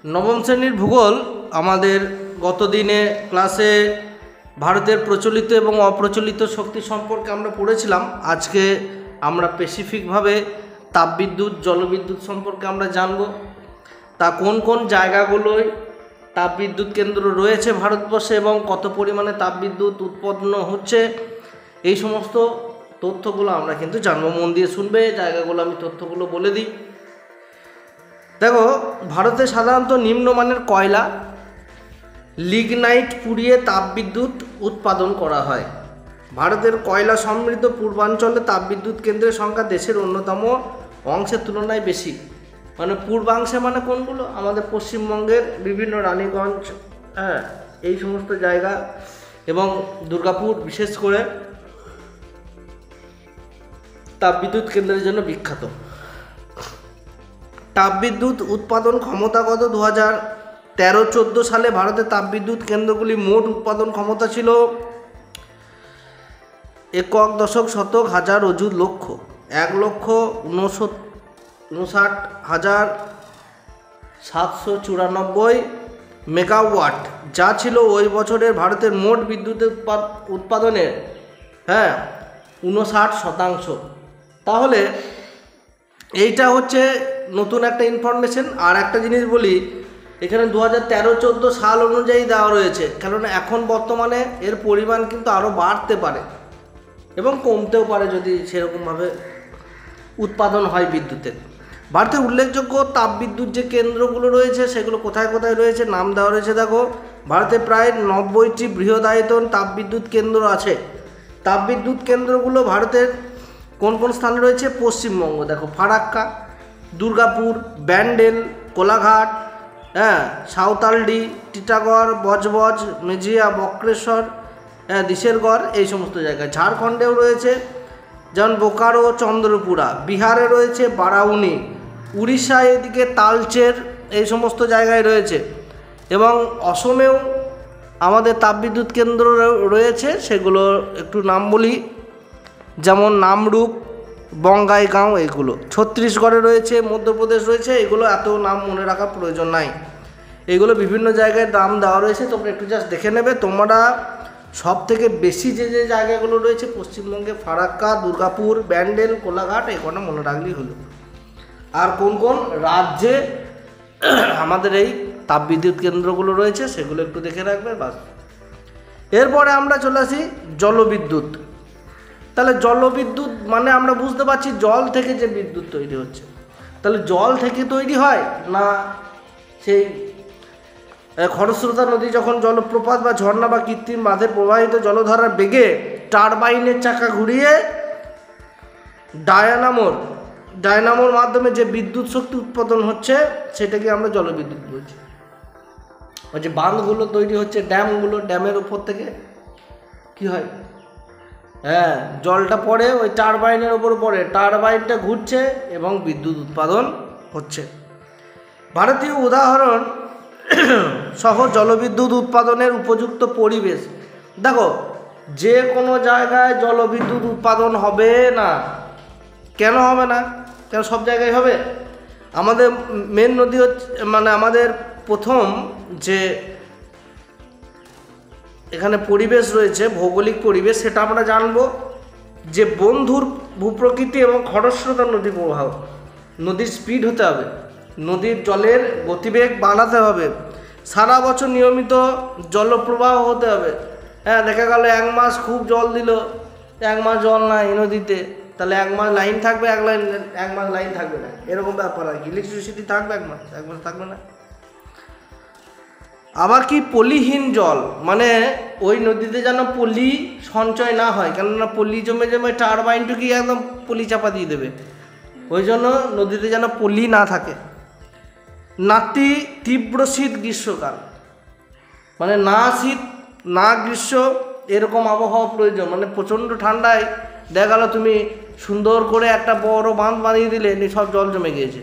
নবম শ্রেণীর ভূগোল আমাদের গত দিনে ক্লাসে ভারতের প্রচলিত এবং অপ্রচলিত শক্তি সম্পর্কে আমরা পড়েছিলাম। আজকে আমরা স্পেসিফিকভাবে তাপবিদ্যুৎ জলবিদ্যুৎ সম্পর্কে আমরা জানব। তা কোন কোন জায়গাগুলোয় তাপবিদ্যুৎ কেন্দ্র রয়েছে ভারতবর্ষে এবং কত পরিমাণে তাপবিদ্যুৎ উৎপন্ন হচ্ছে, এই সমস্ত তথ্যগুলো আমরা কিন্তু জানবো। মন দিয়ে শুনবে, জায়গাগুলো আমি তথ্যগুলো বলে দিই। দেখো, ভারতে সাধারণত নিম্নমানের কয়লা লিগনাইট পুড়িয়ে তাপবিদ্যুৎ উৎপাদন করা হয়। ভারতের কয়লা সমৃদ্ধ পূর্বাঞ্চলে তাপবিদ্যুৎ কেন্দ্রের সংখ্যা দেশের অন্যতম অংশের তুলনায় বেশি। মানে পূর্বাংশে মানে কোনগুলো? আমাদের পশ্চিমবঙ্গের বিভিন্ন রানীগঞ্জ, এই সমস্ত জায়গা এবং দুর্গাপুর বিশেষ করে তাপবিদ্যুৎ কেন্দ্রের জন্য বিখ্যাত। তাপবিদ্যুৎ উৎপাদন ক্ষমতাগত 2013-14 সালে ভারতের তাপবিদ্যুৎ কেন্দ্রগুলি মোট উৎপাদন ক্ষমতা ছিল 1,59,794 মেগাওয়াট, যা ছিল ওই বছরের ভারতের মোট বিদ্যুৎ উৎপাদনের 59%। তাহলে এইটা হচ্ছে নতুন একটা ইনফরমেশন। আর একটা জিনিস বলি, এখানে 2013-14 সাল অনুযায়ী দেওয়া রয়েছে, কারণ এখন বর্তমানে এর পরিমাণ কিন্তু আরও বাড়তে পারে এবং কমতেও পারে যদি সেরকমভাবে উৎপাদন হয় বিদ্যুতের। ভারতে উল্লেখযোগ্য তাপবিদ্যুৎ যে কেন্দ্রগুলো রয়েছে সেগুলো কোথায় কোথায় রয়েছে নাম দেওয়া রয়েছে। দেখো, ভারতে প্রায় 90টি বৃহদায়তন তাপবিদ্যুৎ কেন্দ্র আছে। তাপবিদ্যুৎ কেন্দ্রগুলো ভারতের কোন কোন স্থানে রয়েছে? পশ্চিমবঙ্গ, দেখো ফারাক্কা, দুর্গাপুর, ব্যান্ডেল, কোলাঘাট, সাঁওতালডি, টিটাগড়, বজবজ, মেজিয়া, বক্রেশ্বর, দিশেরগড়, এই সমস্ত জায়গায়। ঝাড়খণ্ডেও রয়েছে যেমন বোকারো, চন্দ্রপুরা। বিহারে রয়েছে বারাউনি, উড়িষ্যায় এদিকে তালচের, এই সমস্ত জায়গায় রয়েছে। এবং অসমেও আমাদের তাপবিদ্যুৎ কেন্দ্র রয়েছে, সেগুলো একটু নাম বলি, যেমন নামরূপ, বঙ্গাইগাঁও, এগুলো। ছত্তিশগড়ে রয়েছে, মধ্যপ্রদেশ রয়েছে, এগুলো এত নাম মনে রাখার প্রয়োজন নাই, এগুলো বিভিন্ন জায়গায় নাম দেওয়া রয়েছে, তোমরা একটু জাস্ট দেখে নেবে। তোমরা সব থেকে বেশি যে যে জায়গাগুলো রয়েছে পশ্চিমবঙ্গে ফারাক্কা, দুর্গাপুর, ব্যান্ডেল, কোলাঘাট, এই কটা মনে রাখলেই হলো। আর কোন কোন রাজ্যে আমাদের এই তাপবিদ্যুৎ কেন্দ্রগুলো রয়েছে সেগুলো একটু দেখে রাখবে, বাস। এরপরে আমরা চলে আসি জলবিদ্যুৎ। তাহলে জলবিদ্যুৎ মানে আমরা বুঝতে পারছি জল থেকে যে বিদ্যুৎ তৈরি হচ্ছে। তাহলে জল থেকে তৈরি হয় না সেই খরস্রোতা নদী যখন জলপ্রপাত বা ঝর্ণা বা কৃত্রিম বাঁধে প্রবাহিত জলধারার বেগে টারবাইনের চাকা ঘুরিয়ে ডায়নামোর মাধ্যমে যে বিদ্যুৎ শক্তি উৎপাদন হচ্ছে সেটাকে আমরা জলবিদ্যুৎ বলছি। ওই যে বাঁধগুলো তৈরি হচ্ছে, ড্যামগুলো, ড্যামের উপর থেকে কি হয়, জলটা পড়ে ওই টারবাইনের ওপর পড়ে, টারবাইনটা ঘুরছে এবং বিদ্যুৎ উৎপাদন হচ্ছে। ভারতীয় উদাহরণ সহ জলবিদ্যুৎ উৎপাদনের উপযুক্ত পরিবেশ। দেখো, যে কোনো জায়গায় জলবিদ্যুৎ উৎপাদন হবে না। কেন হবে না? কেন সব জায়গায় হবে? আমাদের মেন নদী হচ্ছে, মানে আমাদের প্রথম যে এখানে পরিবেশ রয়েছে, ভৌগোলিক পরিবেশ, সেটা আমরা জানবো যে বন্ধুর ভূপ্রকৃতি এবং খরস্রোতা নদী প্রবাহ। নদীর স্পিড হতে হবে, নদীর জলের গতিবেগ বাড়াতে হবে, সারা বছর নিয়মিত জলপ্রবাহ হতে হবে। দেখা গেল এক মাস খুব জল দিল, এক মাস জল নাই নদীতে, তাহলে এক মাস লাইন থাকবে, এক মাস লাইন থাকবে না, এরকম ব্যাপার আর কি। ইলেকট্রিসিটি থাকবে এক মাস থাকবে না। আবার কি পলিহীন জল, মানে ওই নদীতে যেন পলি সঞ্চয় না হয়, কেননা পলি জমে জমে টারবাইনটুকি একদম পলি চাপা দিয়ে দেবে, ওই জন্য নদীতে যেন পলি না থাকে। নাতি তীব্র শীত গ্রীষ্মকাল, মানে না শীত না গ্রীষ্ম, এরকম আবহাওয়া প্রয়োজন। মানে প্রচণ্ড ঠান্ডায় দেখা গেল তুমি সুন্দর করে একটা বড় বাঁধ বানিয়ে দিলে, সব জল জমে গিয়েছে,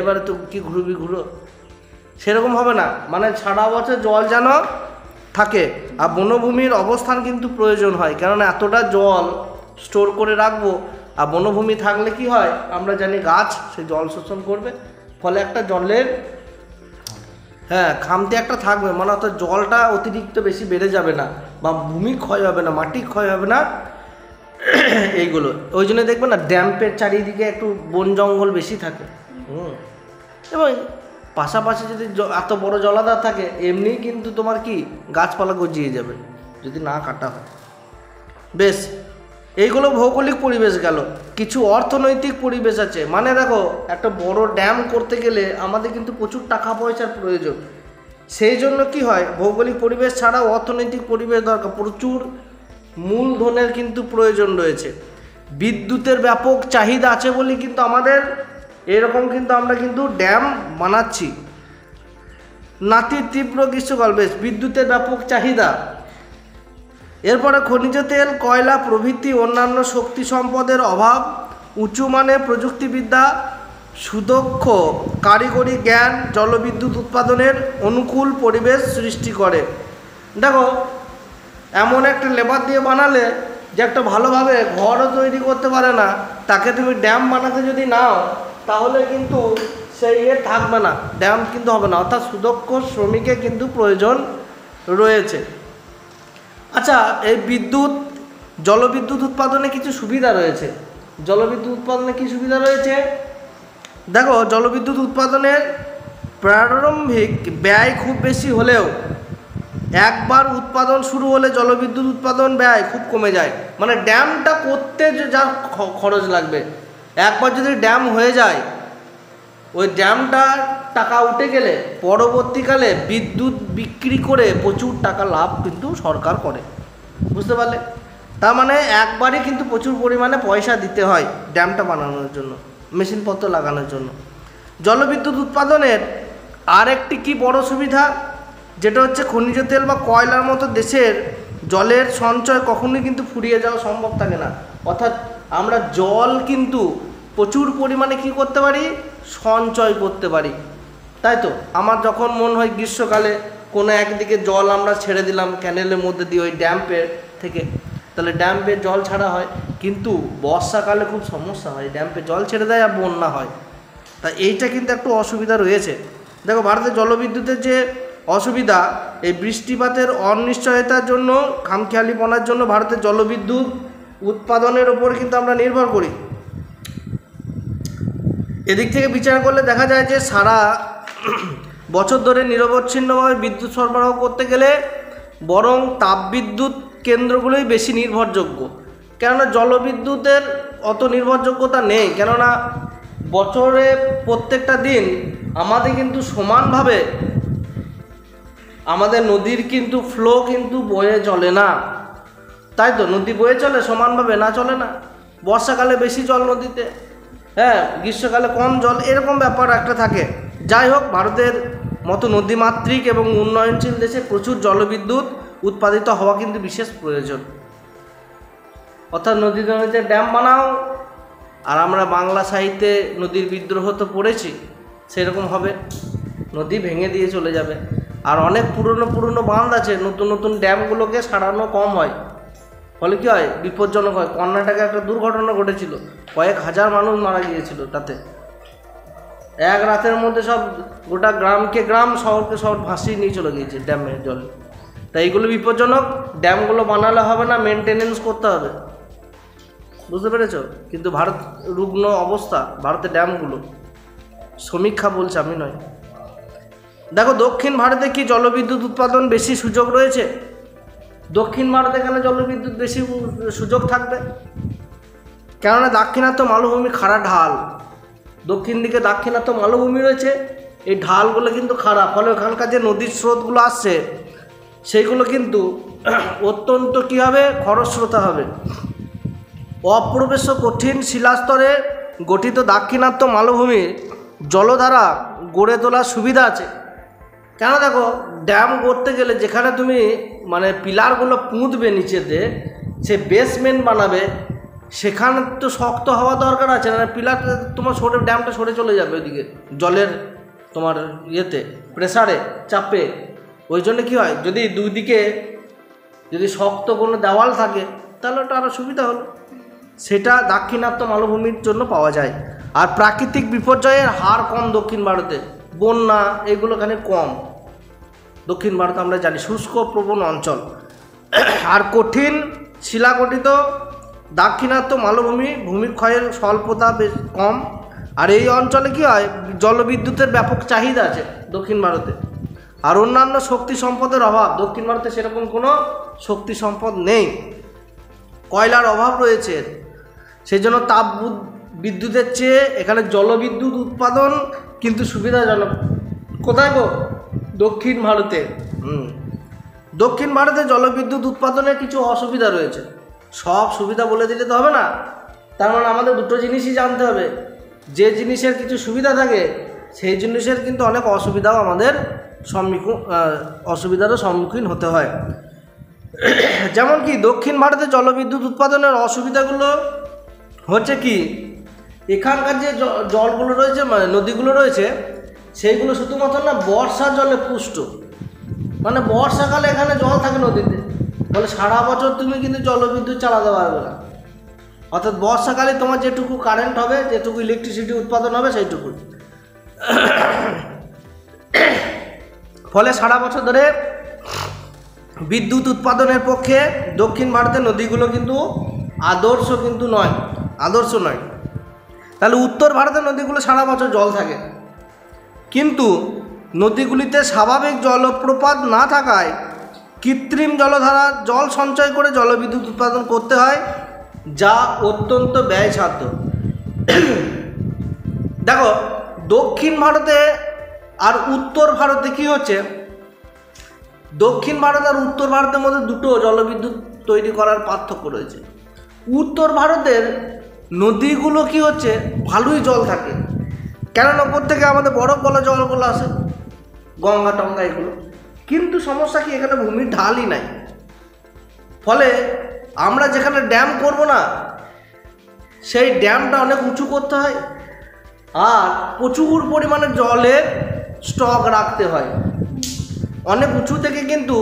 এবারে তো কি ঘুরো, সেরকম হবে না। মানে সারা বছর জল যেন থাকে। আর বনভূমির অবস্থান কিন্তু প্রয়োজন হয়, কেননা এতটা জল স্টোর করে রাখবো। আর বনভূমি থাকলে কি হয় আমরা জানি, গাছ সেই জল শোষণ করবে, ফলে একটা জলের হ্যাঁ, খামতি একটা থাকবে, মানে অর্থাৎ জলটা অতিরিক্ত বেশি বেড়ে যাবে না, বা ভূমি ক্ষয় হবে না, মাটি ক্ষয় হবে না, এইগুলো। ওই জন্য দেখবে না ড্যাম্পের চারিদিকে একটু বন জঙ্গল বেশি থাকে। এবং পাশাপাশি যদি এত বড় জলাধার থাকে, এমনি কিন্তু তোমার কি গাছপালা গজিয়ে যাবে যদি না কাটা হয়। বেশ, এইগুলো ভৌগোলিক পরিবেশ গেল। কিছু অর্থনৈতিক পরিবেশ আছে, মানে দেখো একটা বড় ড্যাম করতে গেলে আমাদের কিন্তু প্রচুর টাকা পয়সার প্রয়োজন। সেই জন্য কি হয়, ভৌগোলিক পরিবেশ ছাড়াও অর্থনৈতিক পরিবেশ দরকার, প্রচুর মূলধনের কিন্তু প্রয়োজন রয়েছে। বিদ্যুতের ব্যাপক চাহিদা আছে বলে কিন্তু আমাদের এরকম কিন্তু আমরা কিন্তু ড্যাম বানাচ্ছি। নাতির তীব্র গ্রীষ্মকাল, বেশ বিদ্যুতের ব্যাপক চাহিদা। এরপরে খনিজ তেল, কয়লা প্রভৃতি অন্যান্য শক্তি সম্পদের অভাব, উঁচু মানের প্রযুক্তিবিদ্যা, সুদক্ষ কারিগরি জ্ঞান জলবিদ্যুৎ উৎপাদনের অনুকূল পরিবেশ সৃষ্টি করে। দেখো এমন একটা লেবার দিয়ে বানালে যে একটা ভালোভাবে ঘরও তৈরি করতে পারে না, তাকে তুমি ড্যাম বানাতে যদি নাও তাহলে কিন্তু সেই থাকবে না, ড্যাম কিন্তু হবে না। অর্থাৎ সুদক্ষ শ্রমিকের কিন্তু প্রয়োজন রয়েছে। আচ্ছা, এই জলবিদ্যুৎ উৎপাদনে কিছু সুবিধা রয়েছে। জলবিদ্যুৎ উৎপাদনে কি সুবিধা রয়েছে দেখো, জলবিদ্যুৎ উৎপাদনের প্রারম্ভিক ব্যয় খুব বেশি হলেও একবার উৎপাদন শুরু হলে জলবিদ্যুৎ উৎপাদন ব্যয় খুব কমে যায়। মানে ড্যামটা করতে যা খরচ লাগবে, একবার যদি ড্যাম হয়ে যায়, ওই ড্যামটার টাকা উঠে গেলে পরবর্তীকালে বিদ্যুৎ বিক্রি করে প্রচুর টাকা লাভ কিন্তু সরকার করে, বুঝতে পারলে? তার মানে একবারই কিন্তু প্রচুর পরিমাণে পয়সা দিতে হয় ড্যামটা বানানোর জন্য, মেশিনপত্র লাগানোর জন্য। জলবিদ্যুৎ উৎপাদনের আরেকটি কি বড় সুবিধা, যেটা হচ্ছে খনিজ তেল বা কয়লার মতো দেশের জলের সঞ্চয় কখনোই কিন্তু ফুরিয়ে যাওয়া সম্ভব থাকে না। অর্থাৎ আমরা জল কিন্তু প্রচুর পরিমাণে কি করতে পারি, সঞ্চয় করতে পারি, তাই তো? আমার যখন মন হয় গ্রীষ্মকালে কোনো একদিকে জল আমরা ছেড়ে দিলাম ক্যানেলের মধ্যে দিয়ে ওই ড্যাম্পের থেকে, তাহলে ড্যাম্পের জল ছাড়া হয়। কিন্তু বর্ষাকালে খুব সমস্যা হয়, ড্যাম্পে জল ছেড়ে দেয় আর বন্যা হয়, তাই এইটা কিন্তু একটু অসুবিধা রয়েছে। দেখো ভারতের জলবিদ্যুতের যে অসুবিধা, এই বৃষ্টিপাতের অনিশ্চয়তার জন্য, খামখেয়ালিপনার জন্য ভারতের জলবিদ্যুৎ উৎপাদনের ওপর কিন্তু আমরা নির্ভর করি। এদিক থেকে বিচার করলে দেখা যায় যে সারা বছর ধরে নিরবচ্ছিন্নভাবে বিদ্যুৎ সরবরাহ করতে গেলে বরং তাপবিদ্যুৎ কেন্দ্রগুলোই বেশি নির্ভরযোগ্য। কেননা জলবিদ্যুতের অত নির্ভরযোগ্যতা নেই, কেননা বছরে প্রত্যেকটা দিন আমাদের কিন্তু সমানভাবে আমাদের নদীর কিন্তু ফ্লো কিন্তু বয়ে চলে না, তাই তো? নদী বয়ে চলে সমানভাবে, না চলে না। বর্ষাকালে বেশি জল নদীতে, হ্যাঁ, গ্রীষ্মকালে কম জল, এরকম ব্যাপার একটা থাকে। যাই হোক, ভারতের মতো নদীমাতৃক এবং উন্নয়নশীল দেশে প্রচুর জলবিদ্যুৎ উৎপাদিত হওয়া কিন্তু বিশেষ প্রয়োজন। অর্থাৎ নদীতে ড্যাম বানাও, আর আমরা বাংলা সাহিত্যে নদীর বিদ্রোহ তো পড়েছি, সেরকম হবে, নদী ভেঙে দিয়ে চলে যাবে। আর অনেক পুরনো বাঁধ আছে, নতুন নতুন ড্যামগুলোকে সারানো কম হয়, ফলে কী হয়, বিপজ্জনক হয়। কর্ণাটকে একটা দুর্ঘটনা ঘটেছিল, কয়েক হাজার মানুষ মারা গিয়েছিল তাতে। এক রাতের মধ্যে সব গোটা গ্রাম, শহরকে শহর ভাসিয়ে নিয়ে চলে গিয়েছে ড্যামের জল। তাই এইগুলো বিপজ্জনক, ড্যামগুলো বানালে হবে না, মেনটেনেন্স করতে হবে, বুঝতে পেরেছ? কিন্তু ভারত রুগ্ন অবস্থা, ভারতের ড্যামগুলো, সমীক্ষা বলছে, আমি নয়। দেখো দক্ষিণ ভারতে কি জলবিদ্যুৎ উৎপাদন বেশি সুযোগ রয়েছে? দক্ষিণ ভারতে কেন জলবিদ্যুৎ বেশি সুযোগ থাকবে? কেননা দাক্ষিণাত্য মালভূমি খাড়া ঢাল, দক্ষিণ দিকে দাক্ষিণাত্য মালভূমি রয়েছে, এই ঢালগুলো কিন্তু খাড়া, ফলে ওখানকার যে নদীর স্রোতগুলো আসছে সেইগুলো কিন্তু অত্যন্ত কী হবে, খরস্রোতা হবে। অপ্রবেশ্য কঠিন শিলাস্তরে গঠিত দাক্ষিণাত্য মালভূমির জলধারা গড়ে তোলার সুবিধা আছে। কেন দেখো, ড্যাম করতে গেলে যেখানে তুমি মানে পিলারগুলো পুঁতবে নিচেতে, সে বেসমেন্ট বানাবে, সেখানে তো শক্ত হওয়া দরকার আছে, না পিলার তোমার ড্যামটা সরে চলে যাবে ওইদিকে জলের তোমার ইয়েতে, প্রেসারে, চাপে। ওই জন্য কী হয়, যদি দুই দিকে যদি শক্ত কোনো দেওয়াল থাকে তাহলে ওটা আরও সুবিধা হলো। সেটা দাক্ষিণাত্য মালভূমির জন্য পাওয়া যায়। আর প্রাকৃতিক বিপর্যয়ের হার কম দক্ষিণ ভারতে, বন্যা এগুলো এখানে কম। দক্ষিণ ভারত আমরা জানি শুষ্ক প্রবণ অঞ্চল, আর কঠিন শিলাগঠিত দাক্ষিণাত্য মালভূমি, ভূমিক্ষয়ের স্বল্পতা বেশ কম। আর এই অঞ্চলে কী হয়, জলবিদ্যুতের ব্যাপক চাহিদা আছে দক্ষিণ ভারতে। আর অন্যান্য শক্তি সম্পদের অভাব, দক্ষিণ ভারতে সেরকম কোনো শক্তি সম্পদ নেই, কয়লার অভাব রয়েছে। সেই জন্য তাপ বিদ্যুতের চেয়ে এখানে জলবিদ্যুৎ উৎপাদন কিন্তু সুবিধাজনক। কোথায় গো? দক্ষিণ ভারতে। দক্ষিণ ভারতে জলবিদ্যুৎ উৎপাদনের কিছু অসুবিধা রয়েছে। সব সুবিধা বলে দিলে তো হবে না, তার মানে আমাদের দুটো জিনিসই জানতে হবে। যে জিনিসের কিছু সুবিধা থাকে সেই জিনিসের কিন্তু অনেক অসুবিধাও আমাদের অসুবিধারও সম্মুখীন হতে হয়। যেমন কি দক্ষিণ ভারতে জলবিদ্যুৎ উৎপাদনের অসুবিধাগুলো হচ্ছে কি, এখানকার যে জলগুলো রয়েছে, মানে নদীগুলো রয়েছে, সেইগুলো শুধুমাত্র না বর্ষার জলে পুষ্ট। মানে বর্ষাকালে এখানে জল থাকে নদীতে, বলে সারা বছর তুমি কিন্তু জলবিদ্যুৎ চালাতে পারবে না। অর্থাৎ বর্ষাকালে তোমার যেটুকু কারেন্ট হবে, যেটুকু ইলেকট্রিসিটি উৎপাদন হবে সেইটুকু। ফলে সারা বছর ধরে বিদ্যুৎ উৎপাদনের পক্ষে দক্ষিণ ভারতের নদীগুলো কিন্তু আদর্শ নয়। তাহলে উত্তর ভারতের নদীগুলো সারা বছর জল থাকে, কিন্তু নদীগুলিতে স্বাভাবিক জলপ্রপাত না থাকায় কৃত্রিম জলধারা জল সঞ্চয় করে জলবিদ্যুৎ উৎপাদন করতে হয়, যা অত্যন্ত ব্যয়সাধ্য। দেখো দক্ষিণ ভারতে আর উত্তর ভারতে কি হচ্ছে, দক্ষিণ ভারত আর উত্তর ভারতের মধ্যে দুটো জলবিদ্যুৎ তৈরি করার পার্থক্য রয়েছে। উত্তর ভারতের নদীগুলো কি হচ্ছে, ভালোই জল থাকে, কেননা ওপর থেকে আমাদের বরফ গলা জলগুলো আসে, গঙ্গা টঙ্গা এগুলো। কিন্তু সমস্যা কি, এখানে ভূমির ঢালই নাই। ফলে আমরা যেখানে ড্যাম করব না, সেই ড্যামটা অনেক উঁচু করতে হয়, আর প্রচুর পরিমাণে জলের স্টক রাখতে হয়। অনেক উঁচু থেকে কিন্তু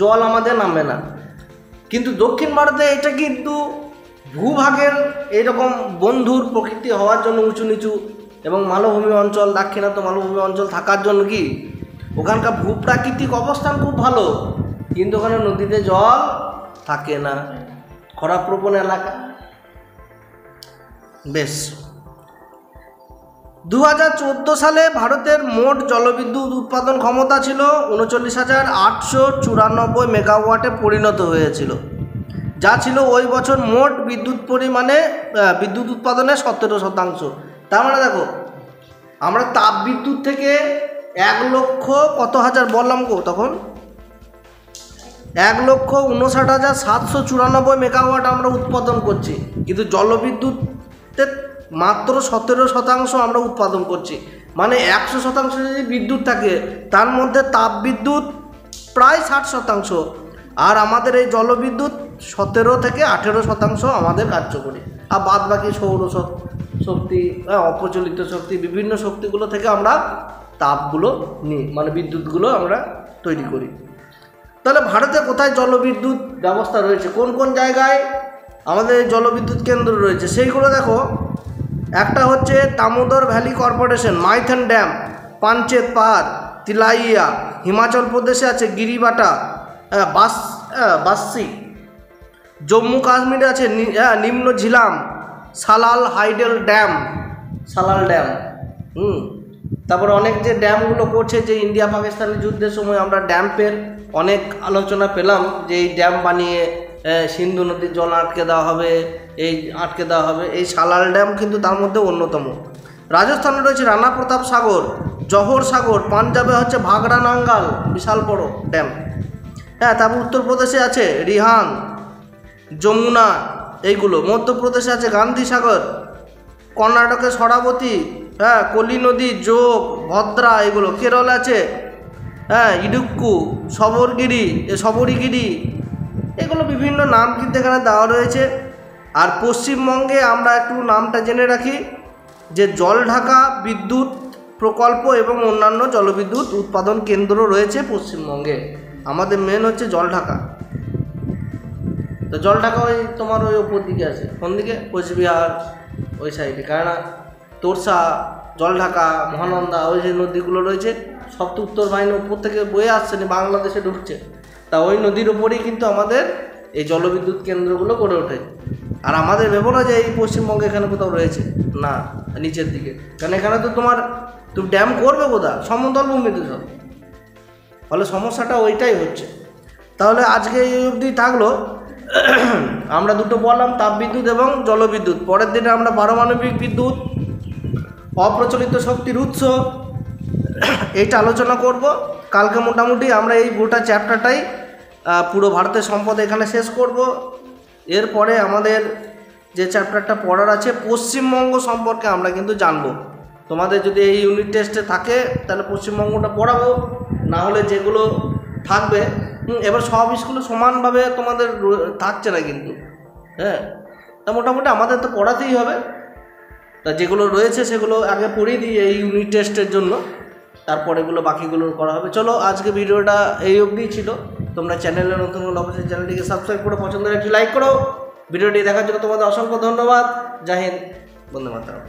জল আমাদের নামে না। কিন্তু দক্ষিণ ভারতে এটা কিন্তু ভূভাগের এইরকম বন্ধুর প্রকৃতি হওয়ার জন্য উঁচু নিচু এবং মালভূমি অঞ্চল, দাক্ষিণাত্য মালভূমি অঞ্চল থাকার জন্য কি ওখানকার ভূপ্রাকৃতিক অবস্থান খুব ভালো, কিন্তু ওখানে নদীতে জল থাকে না, খরাপ্রবণ এলাকা। বেশ, 2014 সালে ভারতের মোট জলবিদ্যুৎ উৎপাদন ক্ষমতা ছিল 39,894 মেগাওয়াটে পরিণত হয়েছিল, যা ছিল ওই বছর মোট বিদ্যুৎ উৎপাদনের 17%। তার মানে দেখো, আমরা তাপ বিদ্যুৎ থেকে 1,00,000 বললাম গো, তখন 1,59,794 মেগাওয়াট আমরা উৎপাদন করছি, কিন্তু জলবিদ্যুতের মাত্র 17% আমরা উৎপাদন করছি। মানে 100% যদি বিদ্যুৎ থাকে, তার মধ্যে তাপ বিদ্যুৎ প্রায় 60%, আর আমাদের এই জলবিদ্যুৎ 17 থেকে 18% আমাদের কার্যকরী। আর বাদ বাকি সৌর শক্তি, অপ্রচলিত শক্তি, বিভিন্ন শক্তিগুলো থেকে আমরা তাপগুলো নিই, মানে বিদ্যুৎগুলো আমরা তৈরি করি। তাহলে ভারতে কোথায় জলবিদ্যুৎ ব্যবস্থা রয়েছে, কোন কোন জায়গায় আমাদের জলবিদ্যুৎ কেন্দ্র রয়েছে সেইগুলো দেখো। একটা হচ্ছে Damodar valley corporation, Maithon dam, Panchet পাহাড়, তিলাইয়া। হিমাচল প্রদেশে আছে গিরিবাটা, বাসি। জম্মু কাশ্মীরে আছে নিম্ন Jhelum, Salal hydel dam, Salal dam. তারপর অনেক যে ড্যামগুলো করছে, যে ইন্ডিয়া পাকিস্তানের যুদ্ধের সময় আমরা ড্যাম্পের অনেক আলোচনা পেলাম, যে এই ড্যাম বানিয়ে সিন্ধু নদীর জল আটকে দেওয়া হবে, এই সালাল ড্যাম কিন্তু তার মধ্যে অন্যতম। রাজস্থানে রয়েছে রানা প্রতাপ সাগর, জহর সাগর। পাঞ্জাবে হচ্ছে ভাগড়া নাঙ্গাল, বিশাল বড় ড্যাম। তারপর উত্তরপ্রদেশে আছে রিহান, যমুনা, এইগুলো। মধ্যপ্রদেশে আছে গান্ধী সাগর, কর্ণাটকে সরাবতী, কলি নদী, যোগ, ভদ্রা, এগুলো। কেরল আছে ইডুক্কু, সবরীগিরি, এগুলো বিভিন্ন নাম কিন্তু এখানে দেওয়া রয়েছে। আর পশ্চিমবঙ্গে আমরা একটু নামটা জেনে রাখি, যে জলঢাকা বিদ্যুৎ প্রকল্প এবং অন্যান্য জলবিদ্যুৎ উৎপাদন কেন্দ্র রয়েছে পশ্চিমবঙ্গে। আমাদের মেন হচ্ছে জলঢাকা। তো জলঢাকা ওই তোমার ওই ওপর দিকে আছে, কোন দিকে, কোচবিহার ওই সাইডে, কেননা তোরসা জলঢাকা, মহানন্দা, ওই যে নদীগুলো রয়েছে সব তো উত্তর বাহিনীর উপর থেকে বয়ে আসছে না, বাংলাদেশে ঢুকছে। তা ওই নদীর উপরেই কিন্তু আমাদের এই জলবিদ্যুৎ কেন্দ্রগুলো গড়ে ওঠে। আর আমাদের ভেবো না যে এই পশ্চিমবঙ্গে এখানে কোথাও রয়েছে, না, নিচের দিকে। কারণ এখানে তো তুমি ড্যাম করবে কোথায়, সমতল ভূমিতে সব, ফলে সমস্যাটা ওইটাই হচ্ছে। তাহলে আজকে এই অবধি থাকলো। আমরা দুটো বললাম, তাপবিদ্যুৎ এবং জলবিদ্যুৎ। পরের দিনে আমরা পারমাণবিক বিদ্যুৎ, অপ্রচলিত শক্তির উৎস, এইটা আলোচনা করব। কালকে মোটামুটি আমরা এই গোটা চ্যাপ্টারটাই পুরো ভারতের সম্পদ এখানে শেষ করব। এরপরে আমাদের যে চ্যাপ্টারটা পড়ার আছে পশ্চিমবঙ্গ সম্পর্কে আমরা কিন্তু জানবো। তোমাদের যদি এই ইউনিট টেস্টে থাকে তাহলে পশ্চিমবঙ্গটা পড়াবো, না হলে যেগুলো থাকবে, এবার সব স্কুলে সমানভাবে তোমাদের থাকছে না কিন্তু, হ্যাঁ, তা মোটামুটি আমাদের তো পড়াতেই হবে। তা যেগুলো রয়েছে সেগুলো আগে পড়িয়ে দিই এই ইউনিট টেস্টের জন্য, তারপর এগুলো বাকিগুলো করা হবে। চলো আজকে ভিডিওটা এই অবধিই ছিল। তোমরা চ্যানেলে নতুন হলে অবশ্যই চ্যানেলটিকে সাবস্ক্রাইব করো, পছন্দের একটি লাইক করো। ভিডিওটি দেখার জন্য তোমাদের অসংখ্য ধন্যবাদ। জয় হিন্দ, বন্দে মাতরম।